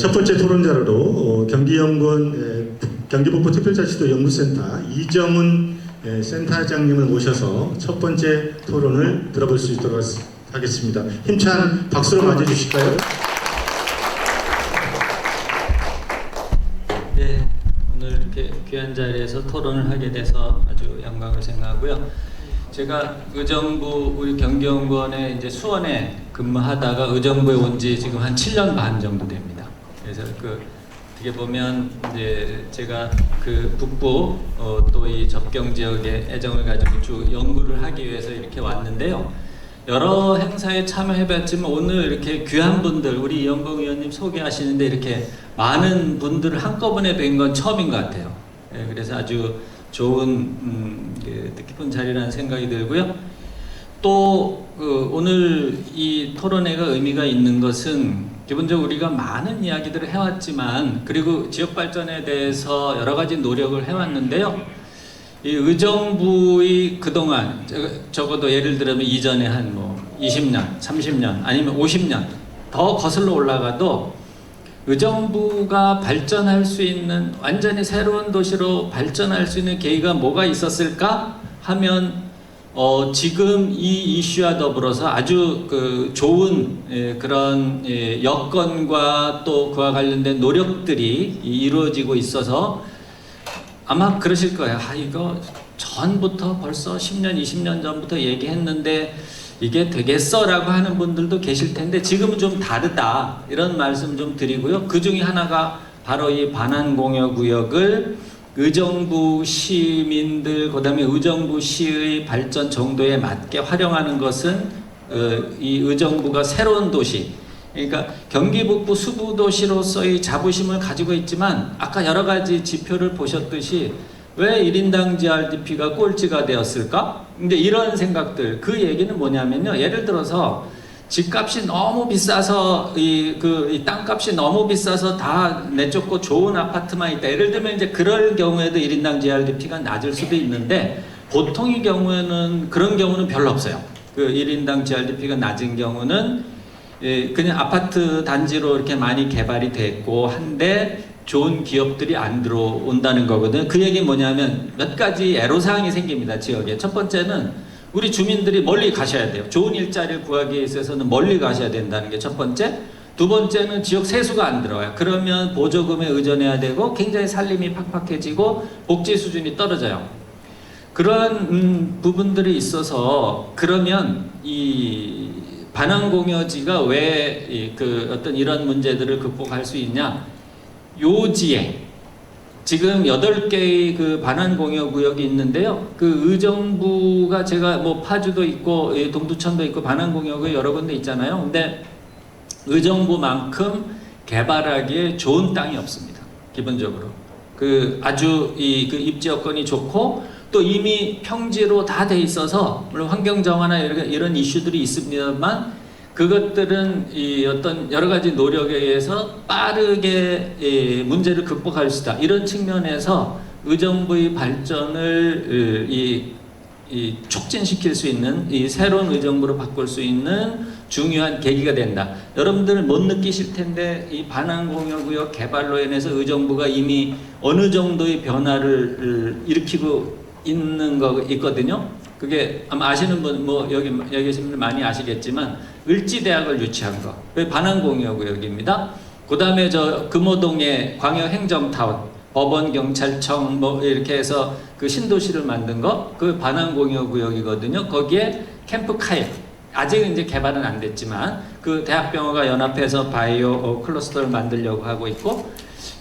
첫 번째 토론자로 경기연구원 경기북부특별자치도 연구센터 이정훈 센터장님을 모셔서 첫 번째 토론을 들어볼 수 있도록 하겠습니다. 힘찬 박수로 맞아주실까요? 네, 오늘 이렇게 귀한 자리에서 토론을 하게 돼서 아주 영광을 생각하고요. 제가 의정부 우리 경기연구원에 이제 수원에 근무하다가 의정부에 온 지 지금 한 7년 반 정도 됩니다. 그래서 어떻게 보면 이제 제가 그 북부 또 이 접경 지역에 애정을 가지고 쭉 연구를 하기 위해서 이렇게 왔는데요. 여러 행사에 참여해봤지만 오늘 이렇게 귀한 분들 우리 이영봉 의원님 소개하시는데 이렇게 많은 분들을 한꺼번에 뵌 건 처음인 것 같아요. 예, 그래서 아주 좋은 뜻깊은 자리라는 생각이 들고요. 또 오늘 이 토론회가 의미가 있는 것은 기본적으로 우리가 많은 이야기들을 해왔지만 그리고 지역 발전에 대해서 여러 가지 노력을 해왔는데요. 이 의정부의 그동안 적어도 예를 들면 이전에 한 뭐 20년, 30년 아니면 50년 더 거슬러 올라가도 의정부가 발전할 수 있는 완전히 새로운 도시로 발전할 수 있는 계기가 뭐가 있었을까 하면 지금 이 이슈와 더불어서 아주 좋은 그런 여건과 또 그와 관련된 노력들이 이루어지고 있어서 아마 그러실 거예요. 이거 전부터 벌써 10년, 20년 전부터 얘기했는데 이게 되겠어? 라고 하는 분들도 계실 텐데 지금은 좀 다르다 이런 말씀 좀 드리고요. 그 중에 하나가 바로 이 반환공여구역을 의정부 시민들 그 다음에 의정부 시의 발전 정도에 맞게 활용하는 것은 이 의정부가 새로운 도시 그러니까 경기북부 수부도시로서의 자부심을 가지고 있지만 아까 여러 가지 지표를 보셨듯이 왜 1인당 GRDP가 꼴찌가 되었을까? 근데 이런 생각들, 그 얘기는 뭐냐면요. 예를 들어서 집값이 너무 비싸서 이 땅값이 너무 비싸서 다 내쫓고 좋은 아파트만 있다. 예를 들면 이제 그럴 경우에도 1인당 GRDP가 낮을 수도 있는데 보통의 경우에는 그런 경우는 별로 없어요. 1인당 GRDP가 낮은 경우는 그냥 아파트 단지로 이렇게 많이 개발이 됐고 한데 좋은 기업들이 안 들어온다는 거거든요. 그 얘기는 뭐냐면 몇 가지 애로사항이 생깁니다. 지역에. 첫 번째는 우리 주민들이 멀리 가셔야 돼요. 좋은 일자리를 구하기 위해서는 멀리 가셔야 된다는 게 첫 번째. 두 번째는 지역 세수가 안 들어와요. 그러면 보조금에 의존해야 되고 굉장히 살림이 팍팍해지고 복지 수준이 떨어져요. 그런 부분들이 있어서 그러면 이 반환공여지가 왜 어떤 이런 문제들을 극복할 수 있냐? 요지에 지금 8개의 반환공여구역이 있는데요. 의정부가 제가 뭐 파주도 있고 동두천도 있고 반환공여구역 여러 군데 있잖아요. 근데 의정부만큼 개발하기에 좋은 땅이 없습니다. 기본적으로 아주 입지 여건이 좋고 또 이미 평지로 다 돼 있어서 물론 환경 정화나 이런 이슈들이 있습니다만 그것들은 어떤 여러 가지 노력에 의해서 빠르게 문제를 극복할 수 있다. 이런 측면에서 의정부의 발전을 촉진시킬 수 있는 이 새로운 의정부로 바꿀 수 있는 중요한 계기가 된다. 여러분들은 못 느끼실 텐데 이 반환공여구역 개발로 인해서 의정부가 이미 어느 정도의 변화를 일으키고 있는 거 있거든요. 그게 아마 아시는 분 여기 계신 분들 많이 아시겠지만 을지대학을 유치한 거. 그게 반환공여구역입니다. 그 다음에 금호동에 광역행정타운, 법원, 경찰청 이렇게 해서 신도시를 만든 거, 그 반환공여구역이거든요. 거기에 캠프카약 아직은 이제 개발은 안 됐지만 대학병원과 연합해서 바이오 클러스터를 만들려고 하고 있고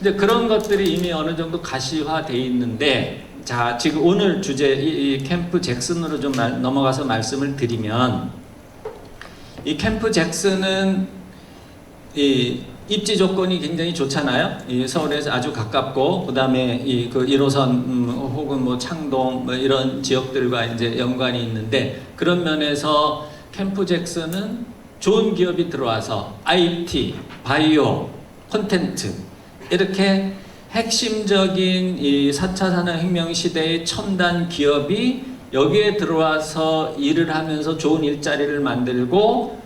이제 그런 것들이 이미 어느 정도 가시화돼 있는데. 자, 지금 오늘 주제 이 캠프 잭슨으로 좀 넘어가서 말씀을 드리면 이 캠프 잭슨은 입지 조건이 굉장히 좋잖아요. 서울에서 아주 가깝고 그다음에 1호선 혹은 뭐 창동 이런 지역들과 이제 연관이 있는데 그런 면에서 캠프 잭슨은 좋은 기업이 들어와서 IT, 바이오, 콘텐츠 이렇게 핵심적인 이 4차 산업혁명 시대의 첨단 기업이 여기에 들어와서 일을 하면서 좋은 일자리를 만들고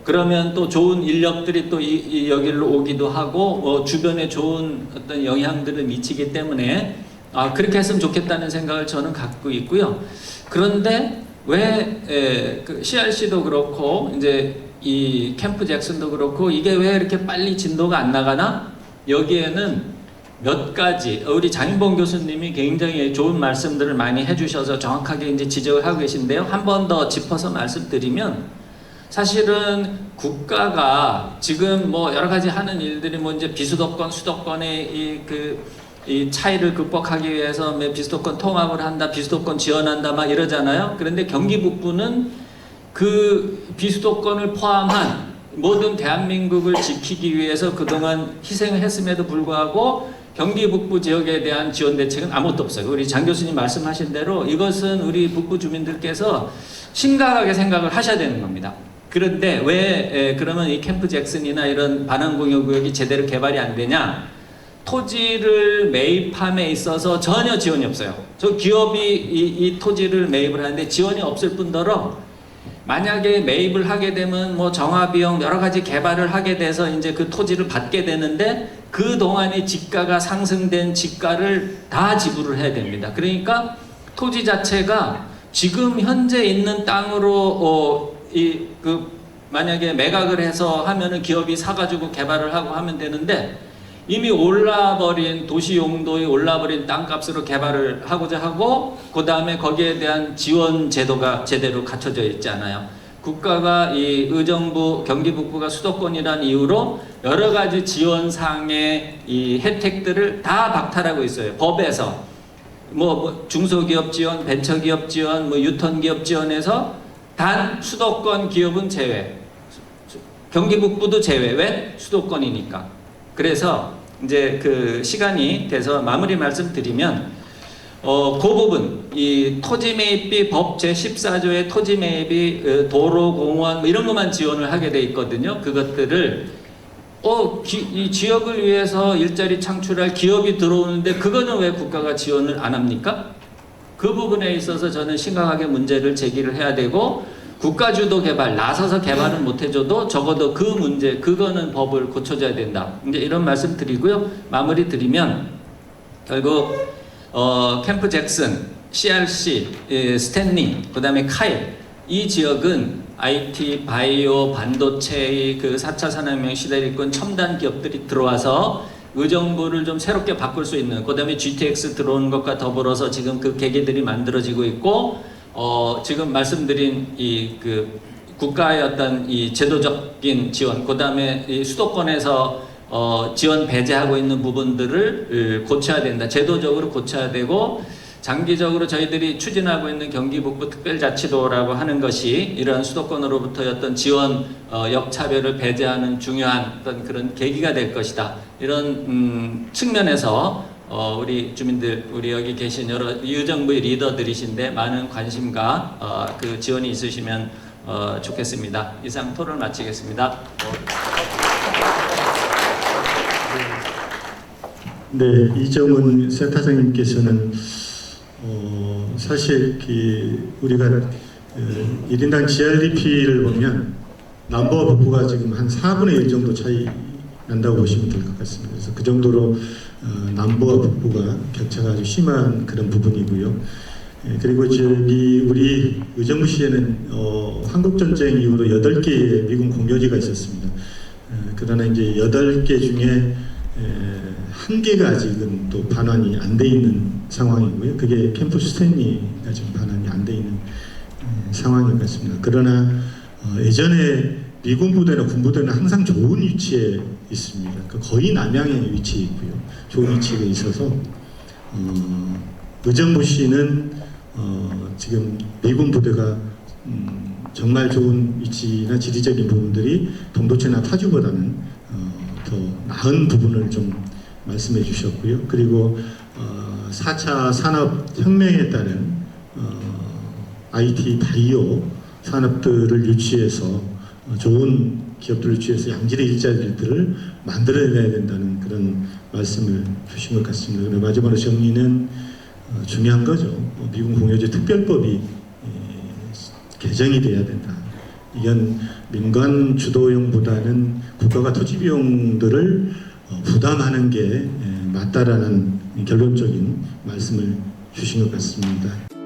그러면 또 좋은 인력들이 또 여기로 오기도 하고 주변에 좋은 어떤 영향들을 미치기 때문에 그렇게 했으면 좋겠다는 생각을 저는 갖고 있고요. 그런데 왜 그 CRC도 그렇고 이제 이 캠프 잭슨도 그렇고 이게 왜 이렇게 빨리 진도가 안 나가나? 여기에는 몇 가지 우리 장인봉 교수님이 굉장히 좋은 말씀들을 많이 해주셔서 정확하게 이제 지적을 하고 계신데요. 한 번 더 짚어서 말씀드리면 사실은 국가가 지금 뭐 여러 가지 하는 일들이 뭐 이제 비수도권, 수도권의 이 차이를 극복하기 위해서 비수도권 통합을 한다, 비수도권 지원한다 막 이러잖아요. 그런데 경기 북부는 그 비수도권을 포함한 모든 대한민국을 지키기 위해서 그동안 희생을 했음에도 불구하고 경기 북부 지역에 대한 지원 대책은 아무것도 없어요. 우리 장 교수님 말씀하신 대로 이것은 우리 북부 주민들께서 심각하게 생각을 하셔야 되는 겁니다. 그런데 왜 그러면 이 캠프 잭슨이나 이런 반환공여구역이 제대로 개발이 안 되냐? 토지를 매입함에 있어서 전혀 지원이 없어요. 저 기업이 이 토지를 매입을 하는데 지원이 없을 뿐더러 만약에 매입을 하게 되면 뭐 정화비용 여러 가지 개발을 하게 돼서 이제 그 토지를 받게 되는데 그 동안에 지가가 상승된 지가를 다 지불을 해야 됩니다. 그러니까 토지 자체가 지금 현재 있는 땅으로 만약에 매각을 해서 하면은 기업이 사가지고 개발을 하고 하면 되는데 이미 올라버린 도시 용도에 올라버린 땅값으로 개발을 하고자 하고 그 다음에 거기에 대한 지원 제도가 제대로 갖춰져 있지 않아요. 국가가 이 의정부 경기 북부가 수도권이란 이유로 여러 가지 지원상의 이 혜택들을 다 박탈하고 있어요. 법에서 뭐 중소기업 지원, 벤처기업 지원, 뭐 유턴기업 지원에서 단 수도권 기업은 제외, 경기 북부도 제외. 왜? 수도권이니까. 그래서 이제 그 시간이 돼서 마무리 말씀드리면 그 부분 이 토지 매입비 법 제14조의 토지 매입이 도로, 공원 뭐 이런 것만 지원을 하게 돼 있거든요. 그것들을 이 지역을 위해서 일자리 창출할 기업이 들어오는데 그거는 왜 국가가 지원을 안 합니까? 그 부분에 있어서 저는 심각하게 문제를 제기를 해야 되고 국가주도 개발, 나서서 개발은 못 해줘도 적어도 그 문제, 그거는 법을 고쳐줘야 된다. 이제 이런 말씀 드리고요. 마무리 드리면 결국 캠프 잭슨, CRC, 스탠리, 그 다음에 카일 이 지역은 IT, 바이오, 반도체의 그 4차 산업혁명 시대를 이끈 첨단 기업들이 들어와서 의정부를 좀 새롭게 바꿀 수 있는 그 다음에 GTX 들어오는 것과 더불어서 지금 그 계기들이 만들어지고 있고 지금 말씀드린 그 국가의 어떤 이 제도적인 지원, 그 다음에 이 수도권에서 지원 배제하고 있는 부분들을 고쳐야 된다. 제도적으로 고쳐야 되고 장기적으로 저희들이 추진하고 있는 경기 북부 특별자치도라고 하는 것이 이러한 수도권으로부터의 어떤 지원 역차별을 배제하는 중요한 어떤 그런 계기가 될 것이다. 이런 측면에서 우리 주민들, 우리 여기 계신 여러 의정부의 리더들이신데 많은 관심과 그 지원이 있으시면 좋겠습니다. 이상 토론을 마치겠습니다. 네, 이정훈 센터장님께서는 사실 우리가 1인당 GRDP를 보면 남부와 북부가 지금 한 4분의 1 정도 차이 난다고 보시면 될 것 같습니다. 그래서 그 정도로 남부와 북부가 격차가 아주 심한 그런 부분이고요. 그리고 우리 의정부시에는 한국전쟁 이후로 8개의 미군 공여지가 있었습니다. 그러나 이제 8개 중에 1개가 아직은 또 반환이 안 돼 있는 상황이고요. 그게 캠프 스탠리가 지금 반환이 안 돼 있는 상황인 것 같습니다. 그러나 예전에 미군 부대나 군부대는 항상 좋은 위치에 있습니다. 거의 남향에 위치해 있고요. 좋은 위치에 있어서 의정부시는 지금 미군 부대가 정말 좋은 위치나 지리적인 부분들이 동도체나 타주보다는 더 나은 부분을 좀 말씀해 주셨고요. 그리고 4차 산업혁명에 따른 IT, 바이오 산업들을 유치해서 좋은 기업들을 유치해서 양질의 일자리들을 만들어내야 된다는 그런 말씀을 주신 것 같습니다. 그리고 마지막으로 정리는 중요한 거죠. 미군 공여제 특별법이 개정이 돼야 된다. 이건 민간 주도형보다는 국가가 토지 비용들을 부담하는 게 맞다라는 결론적인 말씀을 주신 것 같습니다.